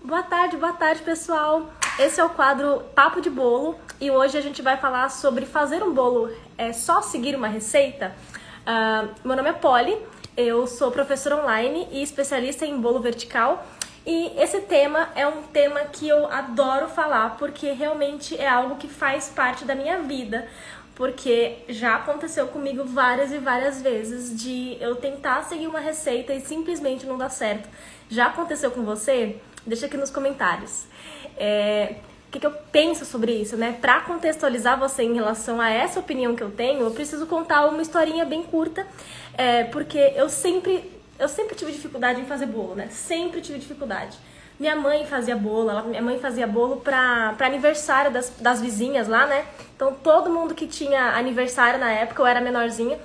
Boa tarde, pessoal. Esse é o quadro Papo de Bolo e hoje a gente vai falar sobre fazer um bolo. É só seguir uma receita? Meu nome é Polly, eu sou professora online e especialista em bolo vertical. E esse tema é um tema que eu adoro falar porque realmente é algo que faz parte da minha vida. Porque já aconteceu comigo várias e várias vezes de eu tentar seguir uma receita e simplesmente não dar certo. Já aconteceu com você? Deixa aqui nos comentários. O que eu penso sobre isso, né? Pra contextualizar você em relação a essa opinião que eu tenho, eu preciso contar uma historinha bem curta, porque eu sempre tive dificuldade em fazer bolo, né? Sempre tive dificuldade. Minha mãe fazia bolo pra aniversário das vizinhas lá, né? Então todo mundo que tinha aniversário na época, eu era menorzinha,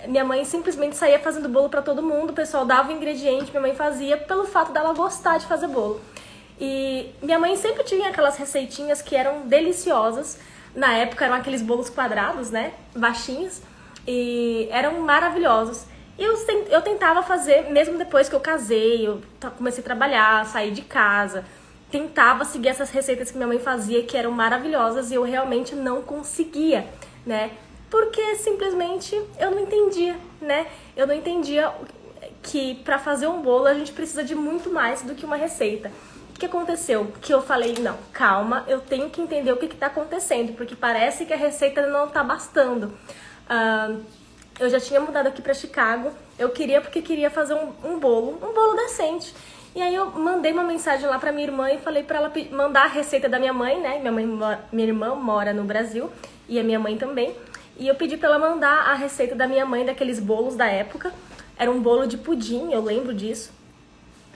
minha mãe simplesmente saía fazendo bolo pra todo mundo, o pessoal dava o ingrediente, minha mãe fazia pelo fato dela gostar de fazer bolo. E minha mãe sempre tinha aquelas receitinhas que eram deliciosas. Na época eram aqueles bolos quadrados, né? Baixinhos. E eram maravilhosos. E eu tentava fazer, mesmo depois que eu casei, eu comecei a trabalhar, saí de casa. Tentava seguir essas receitas que minha mãe fazia, que eram maravilhosas, e eu realmente não conseguia, né? Porque simplesmente eu não entendia, né? Eu não entendia que para fazer um bolo a gente precisa de muito mais do que uma receita. O que aconteceu? Que eu falei, não, calma, eu tenho que entender o que está acontecendo, porque parece que a receita não está bastando. Eu já tinha mudado aqui para Chicago, porque queria fazer um bolo decente. E aí eu mandei uma mensagem lá para minha irmã e falei para ela mandar a receita da minha mãe, né? Minha irmã mora no Brasil e a minha mãe também. E eu pedi para ela mandar a receita da minha mãe daqueles bolos da época. Era um bolo de pudim, eu lembro disso.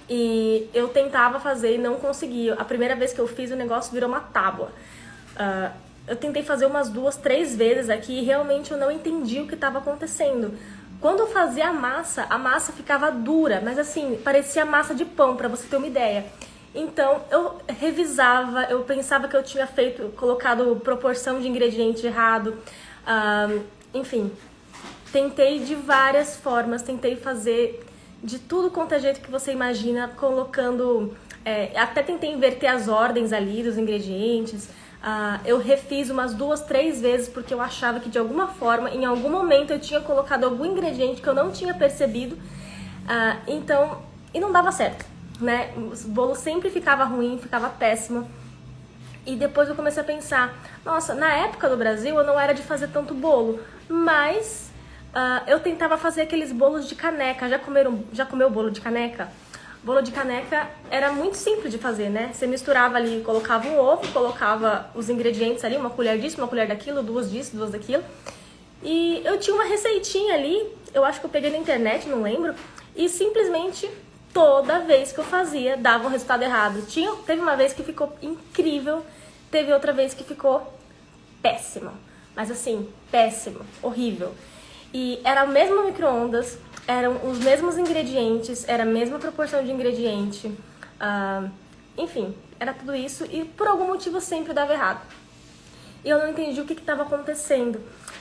E eu tentava fazer e não conseguia. A primeira vez que eu fiz, o negócio virou uma tábua. Eu tentei fazer umas 2, 3 vezes aqui e realmente eu não entendi o que estava acontecendo. Quando eu fazia a massa ficava dura, mas assim, parecia massa de pão, para você ter uma ideia. Então eu revisava, eu pensava que eu tinha colocado proporção de ingrediente errado. Enfim, tentei de várias formas, tentei fazer de tudo quanto é jeito que você imagina, colocando... até tentei inverter as ordens ali dos ingredientes. Eu refiz umas 2, 3 vezes porque eu achava que de alguma forma, em algum momento eu tinha colocado algum ingrediente que eu não tinha percebido. E não dava certo, né? O bolo sempre ficava ruim, ficava péssimo. E depois eu comecei a pensar, nossa, na época do Brasil eu não era de fazer tanto bolo, mas eu tentava fazer aqueles bolos de caneca. Já comeu bolo de caneca? Bolo de caneca era muito simples de fazer, né? Você misturava ali, colocava um ovo, colocava os ingredientes ali, uma colher disso, uma colher daquilo, 2 disso, 2 daquilo. E eu tinha uma receitinha ali, eu acho que eu peguei na internet, não lembro, e simplesmente toda vez que eu fazia dava um resultado errado. Teve uma vez que ficou incrível, teve outra vez que ficou péssimo. Mas assim, péssimo, horrível. E era o mesmo micro-ondas, eram os mesmos ingredientes, era a mesma proporção de ingrediente, enfim, era tudo isso e por algum motivo sempre dava errado. E eu não entendi o que estava acontecendo,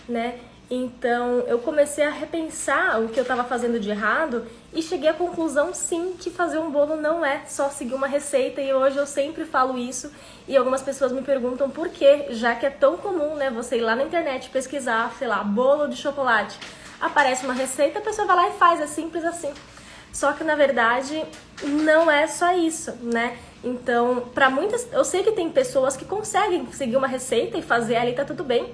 né? Então eu comecei a repensar o que eu estava fazendo de errado e cheguei à conclusão, sim, que fazer um bolo não é só seguir uma receita, e hoje eu sempre falo isso e algumas pessoas me perguntam por quê, já que é tão comum, né, você ir lá na internet pesquisar, sei lá, bolo de chocolate, aparece uma receita, a pessoa vai lá e faz, é simples assim. Só que na verdade não é só isso, né? Então, para muitas, eu sei que tem pessoas que conseguem seguir uma receita e fazer ali, tá tudo bem,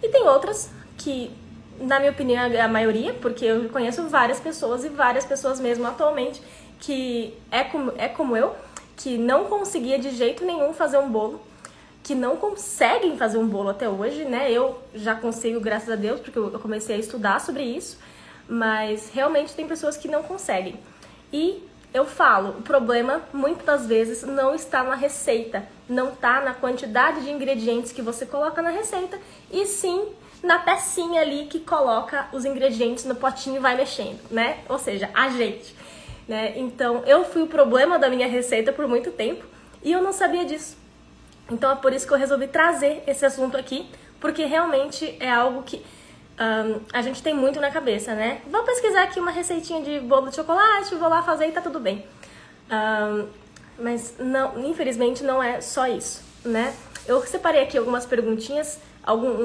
e tem outras que, na minha opinião, é a maioria, porque eu conheço várias pessoas, e várias pessoas mesmo atualmente, que é como eu, que não conseguia de jeito nenhum fazer um bolo, que não conseguem fazer um bolo até hoje, né? Eu já consigo, graças a Deus, porque eu comecei a estudar sobre isso, mas realmente tem pessoas que não conseguem. E eu falo, o problema, muitas das vezes, não está na receita, não está na quantidade de ingredientes que você coloca na receita, e sim na pecinha ali que coloca os ingredientes no potinho e vai mexendo, né? Ou seja, ajeite, né? Então, eu fui o problema da minha receita por muito tempo e eu não sabia disso. Então, é por isso que eu resolvi trazer esse assunto aqui, porque realmente é algo que a gente tem muito na cabeça, né? Vou pesquisar aqui uma receitinha de bolo de chocolate, vou lá fazer e tá tudo bem. Mas não, infelizmente não é só isso, né? Eu separei aqui algumas perguntinhas,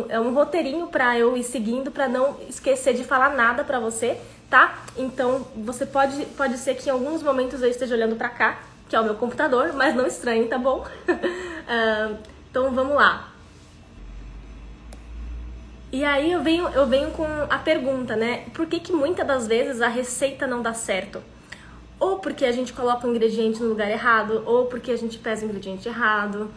é um roteirinho pra eu ir seguindo, pra não esquecer de falar nada pra você, tá? Então, você pode ser que em alguns momentos eu esteja olhando pra cá, que é o meu computador, mas não estranhe, tá bom? Então, vamos lá. E aí eu venho com a pergunta, né? Por que muitas das vezes a receita não dá certo? Ou porque a gente coloca o ingrediente no lugar errado, ou porque a gente pesa o ingrediente errado,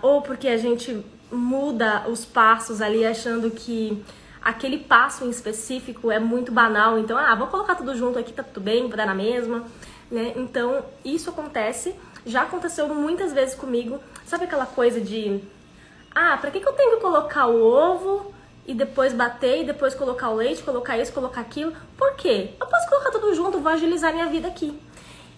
ou porque a gente muda os passos ali achando que aquele passo em específico é muito banal, então, vou colocar tudo junto aqui, tá tudo bem, vai dar na mesma, né? Então, isso acontece, já aconteceu muitas vezes comigo. Sabe aquela coisa de, pra que eu tenho que colocar o ovo e depois bater, e depois colocar o leite, colocar isso, colocar aquilo? Por quê? Eu posso colocar tudo junto, vou agilizar minha vida aqui.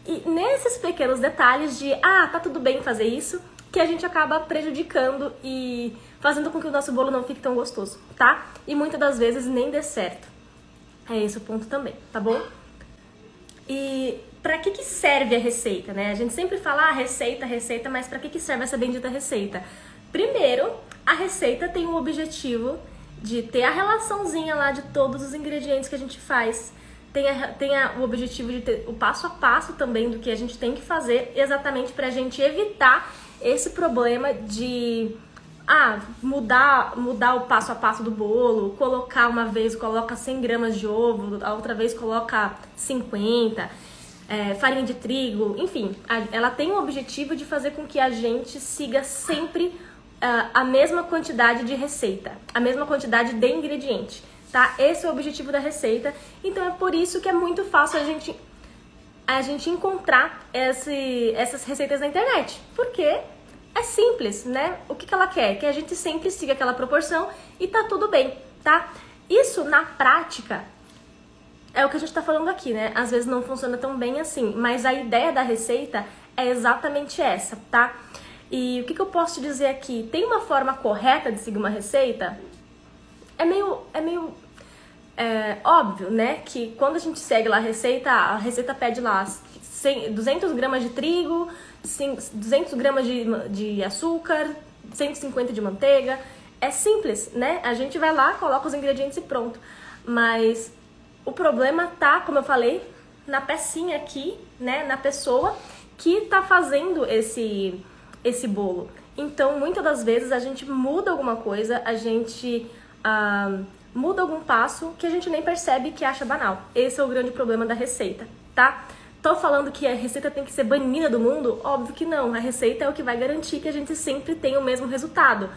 E nesses pequenos detalhes de, tá tudo bem fazer isso, que a gente acaba prejudicando e fazendo com que o nosso bolo não fique tão gostoso, tá? E muitas das vezes nem dê certo. É esse o ponto também, tá bom? E pra que serve a receita, né? A gente sempre fala, receita, mas pra que serve essa bendita receita? Primeiro, a receita tem o objetivo de ter a relaçãozinha lá de todos os ingredientes que a gente faz. Tem o objetivo de ter o passo a passo também do que a gente tem que fazer, exatamente pra gente evitar esse problema de mudar o passo a passo do bolo, colocar uma vez, coloca 100 gramas de ovo, a outra vez coloca 50, farinha de trigo, enfim, ela tem o objetivo de fazer com que a gente siga sempre a mesma quantidade de receita, a mesma quantidade de ingrediente, tá? Esse é o objetivo da receita, então é por isso que é muito fácil a gente encontrar essas receitas na internet, porque é simples, né? O que ela quer? Que a gente sempre siga aquela proporção e tá tudo bem, tá? Isso, na prática, é o que a gente tá falando aqui, né? Às vezes não funciona tão bem assim, mas a ideia da receita é exatamente essa, tá? E o que eu posso te dizer aqui? Tem uma forma correta de seguir uma receita? É meio óbvio, né? Que quando a gente segue lá a receita pede lá 200 gramas de trigo, 200 gramas de açúcar, 150 de manteiga. É simples, né? A gente vai lá, coloca os ingredientes e pronto. Mas o problema tá, como eu falei, na pecinha aqui, né? Na pessoa que tá fazendo esse bolo. Então, muitas das vezes a gente muda alguma coisa, a gente muda algum passo que a gente nem percebe, que acha banal. Esse é o grande problema da receita, tá? Tô falando que a receita tem que ser banida do mundo? Óbvio que não. A receita é o que vai garantir que a gente sempre tenha o mesmo resultado.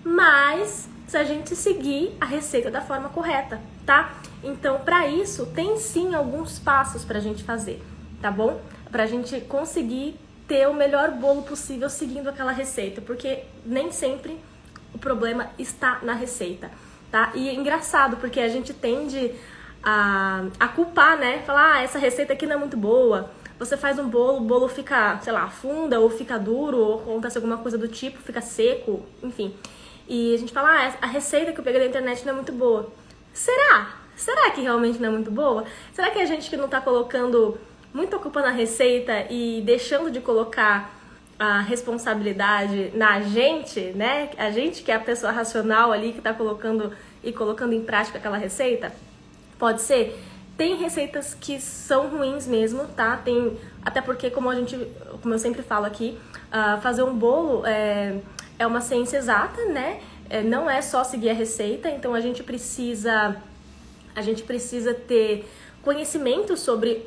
Mas se a gente seguir a receita da forma correta, tá? Então, pra isso, tem sim alguns passos pra gente fazer, tá bom? Pra gente conseguir ter o melhor bolo possível seguindo aquela receita, porque nem sempre o problema está na receita, tá? E é engraçado, porque a gente tende a culpar, né? Falar, essa receita aqui não é muito boa. Você faz um bolo, o bolo fica, sei lá, afunda, ou fica duro, ou acontece alguma coisa do tipo, fica seco, enfim. E a gente fala, a receita que eu peguei da internet não é muito boa. Será? Será que realmente não é muito boa? Será que a gente que não tá colocando muita culpa na receita e deixando de colocar a responsabilidade na gente, né? A gente que é a pessoa racional ali que tá colocando em prática aquela receita? Pode ser. Tem receitas que são ruins mesmo, tá? Até porque, como eu sempre falo aqui, fazer um bolo é uma ciência exata, né? Não é só seguir a receita, então a gente precisa ter conhecimento sobre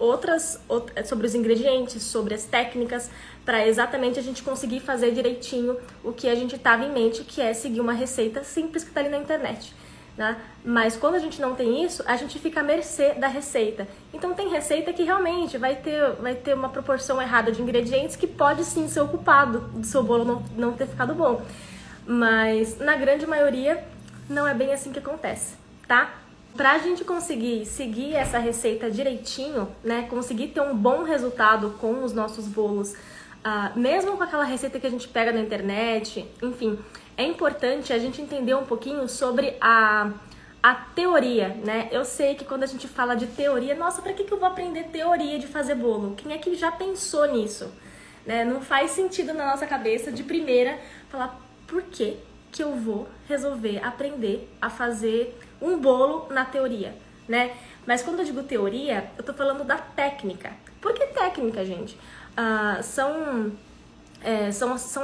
sobre os ingredientes, sobre as técnicas, para exatamente a gente conseguir fazer direitinho o que a gente estava em mente, que é seguir uma receita simples que está ali na internet, né? Mas quando a gente não tem isso, a gente fica à mercê da receita. Então tem receita que realmente vai ter uma proporção errada de ingredientes que pode sim ser o culpado do seu bolo não ter ficado bom. Mas na grande maioria não é bem assim que acontece, tá? Pra gente conseguir seguir essa receita direitinho, né, conseguir ter um bom resultado com os nossos bolos, mesmo com aquela receita que a gente pega na internet, enfim, é importante a gente entender um pouquinho sobre a teoria, né? Eu sei que quando a gente fala de teoria, nossa, pra que eu vou aprender teoria de fazer bolo? Quem é que já pensou nisso? né? Não faz sentido na nossa cabeça de primeira falar por que eu vou resolver aprender a fazer um bolo na teoria, né? Mas quando eu digo teoria, eu tô falando da técnica. Por que técnica, gente? São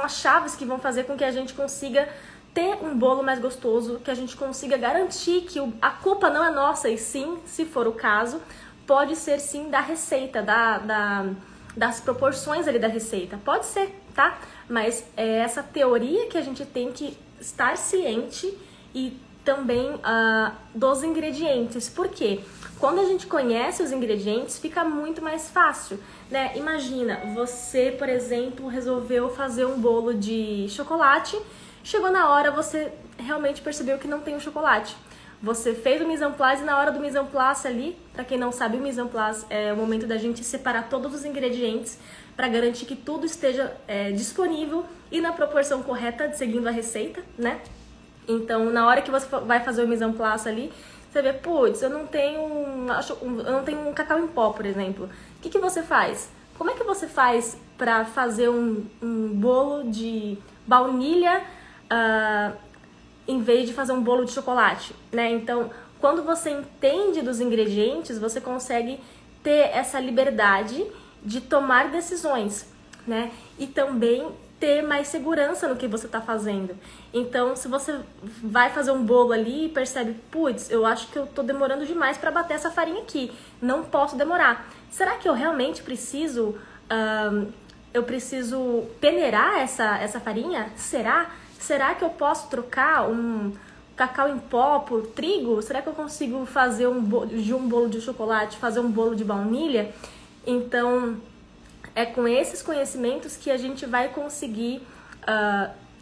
as chaves que vão fazer com que a gente consiga ter um bolo mais gostoso, que a gente consiga garantir que a culpa não é nossa, e sim, se for o caso, pode ser sim da receita, das proporções ali da receita. Pode ser, tá? Mas é essa teoria que a gente tem que estar ciente e também dos ingredientes. Por quê? Quando a gente conhece os ingredientes, fica muito mais fácil, né? Imagina, você, por exemplo, resolveu fazer um bolo de chocolate, chegou na hora, você realmente percebeu que não tem o chocolate. Você fez o mise en place e na hora do mise en place ali, pra quem não sabe, o mise en place é o momento da gente separar todos os ingredientes para garantir que tudo esteja disponível e na proporção correta, seguindo a receita, né? Então, na hora que você vai fazer o mise en place ali, você vê, putz, eu não tenho um cacau em pó, por exemplo. O que você faz? Como é que você faz para fazer um bolo de baunilha em vez de fazer um bolo de chocolate, né? Então, quando você entende dos ingredientes, você consegue ter essa liberdade de tomar decisões, né? E também ter mais segurança no que você está fazendo. Então, se você vai fazer um bolo ali e percebe, putz, eu acho que eu tô demorando demais para bater essa farinha aqui, não posso demorar. Será que eu realmente preciso peneirar essa farinha? Será que eu posso trocar um cacau em pó por trigo? Será que eu consigo fazer um bolo de chocolate, fazer um bolo de baunilha? Então, é com esses conhecimentos que a gente vai conseguir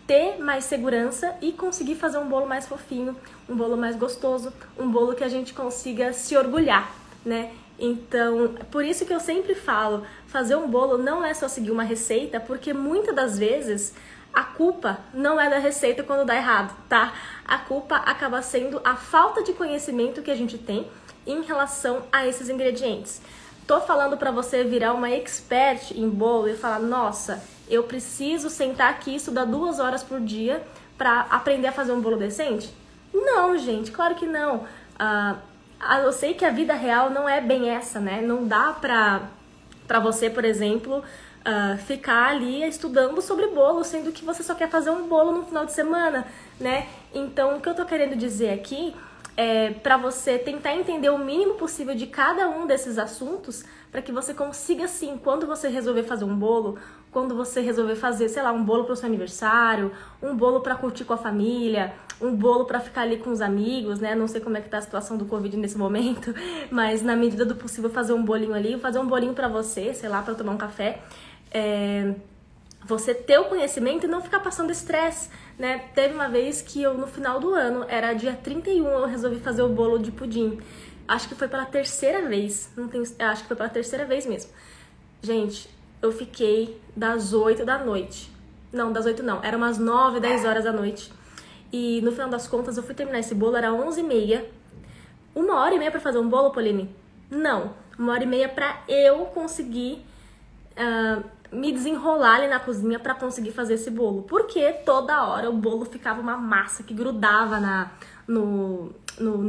ter mais segurança e conseguir fazer um bolo mais fofinho, um bolo mais gostoso, um bolo que a gente consiga se orgulhar, né? Então, por isso que eu sempre falo, fazer um bolo não é só seguir uma receita, porque muitas das vezes a culpa não é da receita quando dá errado, tá? A culpa acaba sendo a falta de conhecimento que a gente tem em relação a esses ingredientes. Tô falando pra você virar uma expert em bolo e falar, nossa, eu preciso sentar aqui e estudar 2 horas por dia pra aprender a fazer um bolo decente? Não, gente, claro que não. Eu sei que a vida real não é bem essa, né? Não dá pra você, por exemplo, ficar ali estudando sobre bolo, sendo que você só quer fazer um bolo no final de semana, né? Então, o que eu tô querendo dizer aqui para você tentar entender o mínimo possível de cada um desses assuntos, para que você consiga, sim, quando você resolver fazer um bolo, quando você resolver fazer, sei lá, um bolo para o seu aniversário, um bolo para curtir com a família, um bolo para ficar ali com os amigos, né? Não sei como é que tá a situação do Covid nesse momento, mas na medida do possível fazer um bolinho ali, fazer um bolinho para você, sei lá, para tomar um café. Você ter o conhecimento e não ficar passando estresse, né? Teve uma vez que eu, no final do ano, era dia 31, eu resolvi fazer o bolo de pudim. Acho que foi pela 3ª vez, acho que foi pela 3ª vez mesmo. Gente, eu fiquei das 8 da noite. Não, das 8 não, era umas 9, 10 horas da noite. E no final das contas, eu fui terminar esse bolo, era 11h30. 1h30 pra fazer um bolo, Pauline? Não, 1h30 pra eu conseguir me desenrolar ali na cozinha pra conseguir fazer esse bolo. Porque toda hora o bolo ficava uma massa que grudava no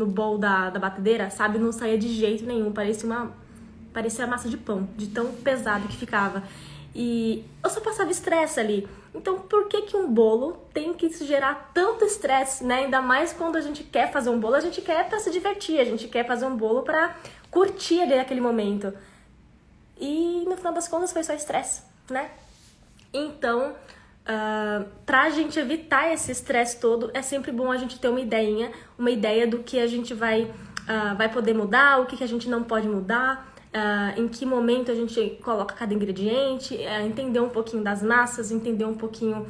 bowl da batedeira, sabe? Não saía de jeito nenhum, parecia massa de pão, de tão pesado que ficava. E eu só passava estresse ali. Então, por que um bolo tem que gerar tanto estresse, né? Ainda mais quando a gente quer fazer um bolo, a gente quer pra se divertir, a gente quer fazer um bolo pra curtir ali aquele momento. E no final das contas foi só estresse, né? Então, pra gente evitar esse estresse todo, é sempre bom a gente ter uma ideia do que a gente vai poder mudar, o que a gente não pode mudar, em que momento a gente coloca cada ingrediente, entender um pouquinho das massas, entender um pouquinho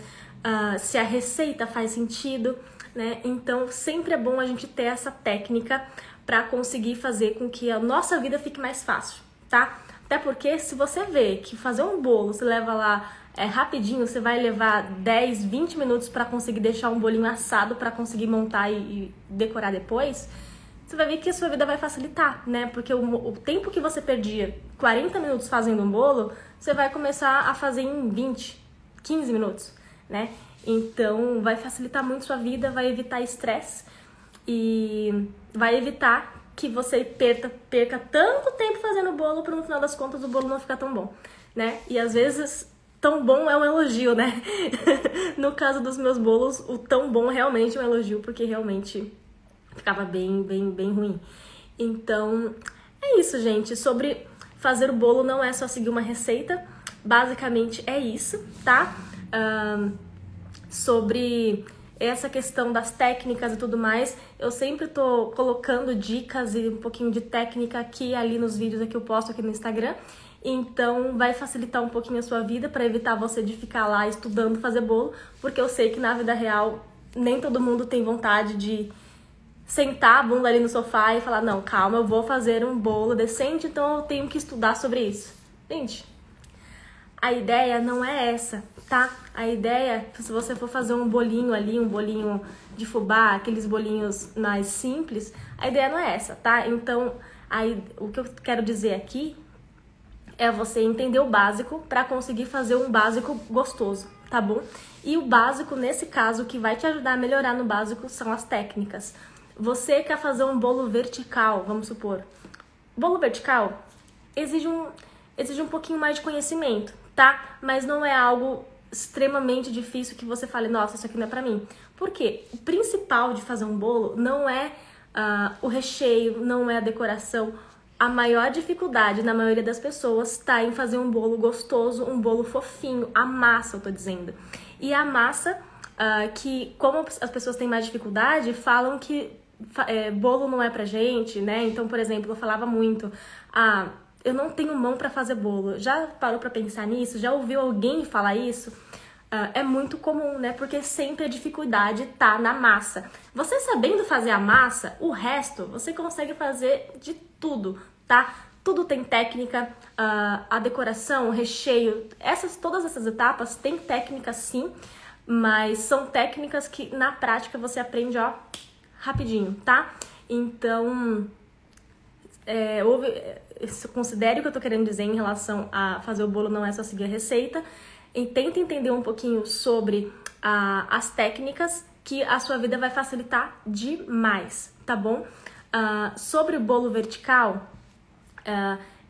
se a receita faz sentido, né? Então, sempre é bom a gente ter essa técnica pra conseguir fazer com que a nossa vida fique mais fácil, tá? Até porque se você vê que fazer um bolo, você leva lá rapidinho, você vai levar 10, 20 minutos para conseguir deixar um bolinho assado, para conseguir montar e decorar depois, você vai ver que a sua vida vai facilitar, né? Porque o tempo que você perdia 40 minutos fazendo um bolo, você vai começar a fazer em 20, 15 minutos, né? Então, vai facilitar muito sua vida, vai evitar estresse e vai evitar que você perca tanto tempo fazendo bolo para no final das contas o bolo não ficar tão bom, né? E às vezes tão bom é um elogio, né? No caso dos meus bolos, o tão bom realmente é um elogio, porque realmente ficava bem ruim. Então, é isso, gente. Sobre fazer o bolo não é só seguir uma receita, basicamente é isso, tá? Sobre essa questão das técnicas e tudo mais, eu sempre tô colocando dicas e um pouquinho de técnica aqui e ali nos vídeos que eu posto aqui no Instagram. Então vai facilitar um pouquinho a sua vida para evitar você de ficar lá estudando fazer bolo, porque eu sei que na vida real nem todo mundo tem vontade de sentar a bunda ali no sofá e falar, não, calma, eu vou fazer um bolo decente, então eu tenho que estudar sobre isso. Gente, a ideia não é essa, tá? A ideia, se você for fazer um bolinho ali, um bolinho de fubá, aqueles bolinhos mais simples, a ideia não é essa, tá? Então, o que eu quero dizer aqui é você entender o básico para conseguir fazer um básico gostoso, tá bom? E o básico, nesse caso, que vai te ajudar a melhorar no básico são as técnicas. Você quer fazer um bolo vertical, vamos supor. Bolo vertical exige um pouquinho mais de conhecimento, tá? Mas não é algo extremamente difícil que você fale, nossa, isso aqui não é pra mim. Por quê? O principal de fazer um bolo não é o recheio, não é a decoração. A maior dificuldade na maioria das pessoas tá em fazer um bolo gostoso, um bolo fofinho, a massa, eu tô dizendo. E a massa, que como as pessoas têm mais dificuldade, falam que bolo não é pra gente, né? Então, por exemplo, eu falava muito, eu não tenho mão pra fazer bolo. Já parou pra pensar nisso? Já ouviu alguém falar isso? É muito comum, né? Porque sempre a dificuldade tá na massa. Você sabendo fazer a massa, o resto você consegue fazer de tudo, tá? Tudo tem técnica, a decoração, o recheio, todas essas etapas têm técnica sim, mas são técnicas que na prática você aprende, ó, rapidinho, tá? Então, considere o que eu tô querendo dizer em relação a fazer o bolo não é só seguir a receita, e tenta entender um pouquinho sobre as técnicas que a sua vida vai facilitar demais, tá bom? Sobre o bolo vertical,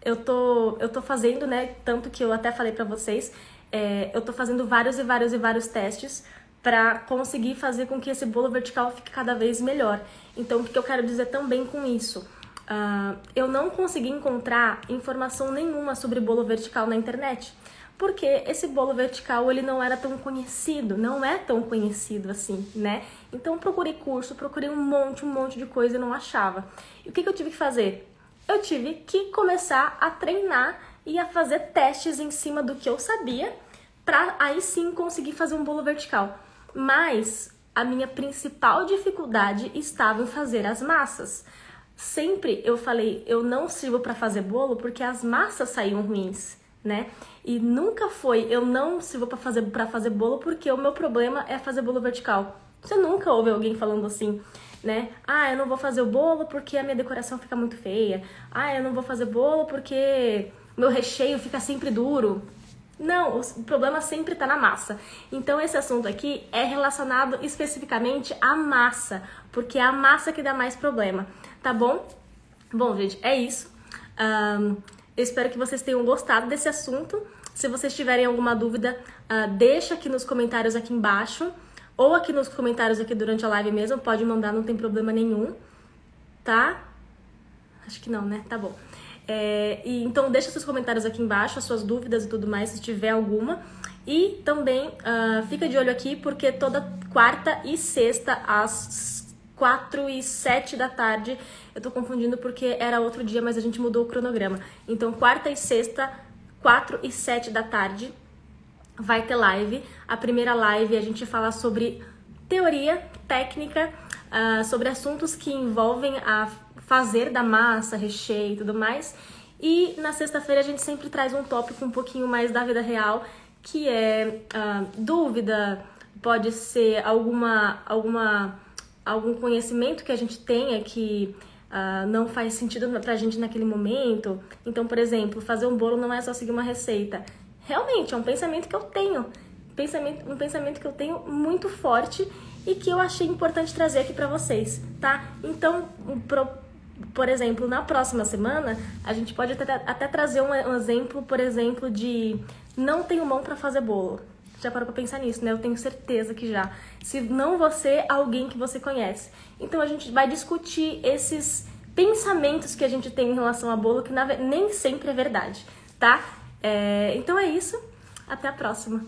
eu tô fazendo, né, tanto que eu até falei pra vocês, eu tô fazendo vários testes pra conseguir fazer com que esse bolo vertical fique cada vez melhor. Então, o que eu quero dizer também com isso? Eu não consegui encontrar informação nenhuma sobre bolo vertical na internet, porque esse bolo vertical ele não era tão conhecido, não é tão conhecido assim, né? Então procurei curso, procurei um monte de coisa e não achava. E o que eu tive que fazer? Eu tive que começar a treinar e a fazer testes em cima do que eu sabia, pra aí sim conseguir fazer um bolo vertical. Mas a minha principal dificuldade estava em fazer as massas. Sempre eu falei, eu não sirvo para fazer bolo porque as massas saíam ruins, né? E nunca foi, eu não sirvo para fazer bolo porque o meu problema é fazer bolo vertical. Você nunca ouve alguém falando assim, né? Eu não vou fazer o bolo porque a minha decoração fica muito feia. Eu não vou fazer bolo porque meu recheio fica sempre duro. Não, o problema sempre tá na massa. Então esse assunto aqui é relacionado especificamente à massa, porque é a massa que dá mais problema, tá bom? Bom, gente, é isso. Eu espero que vocês tenham gostado desse assunto. Se vocês tiverem alguma dúvida, deixa aqui nos comentários aqui embaixo, ou aqui nos comentários aqui durante a live mesmo, pode mandar, não tem problema nenhum, tá? Acho que não, né? Tá bom. Então deixa seus comentários aqui embaixo, as suas dúvidas e tudo mais, se tiver alguma. E também fica de olho aqui, porque toda quarta e sexta, às 4h07 da tarde, eu tô confundindo porque era outro dia, mas a gente mudou o cronograma. Então quarta e sexta, 4h07 da tarde, vai ter live. A primeira live a gente fala sobre teoria, técnica, sobre assuntos que envolvem a fazer da massa, recheio e tudo mais. E na sexta-feira a gente sempre traz um tópico um pouquinho mais da vida real, que é dúvida, pode ser algum conhecimento que a gente tenha que não faz sentido pra gente naquele momento. Então, por exemplo, fazer um bolo não é só seguir uma receita. realmente é um pensamento que eu tenho, um pensamento que eu tenho muito forte e que eu achei importante trazer aqui pra vocês, tá? Então, por exemplo, na próxima semana, a gente pode até trazer um exemplo, por exemplo, de não tenho mão pra fazer bolo. Já parou pra pensar nisso, né? Eu tenho certeza que já. Se não você, alguém que você conhece. Então a gente vai discutir esses pensamentos que a gente tem em relação a bolo, que nem sempre é verdade, tá? Então é isso. Até a próxima.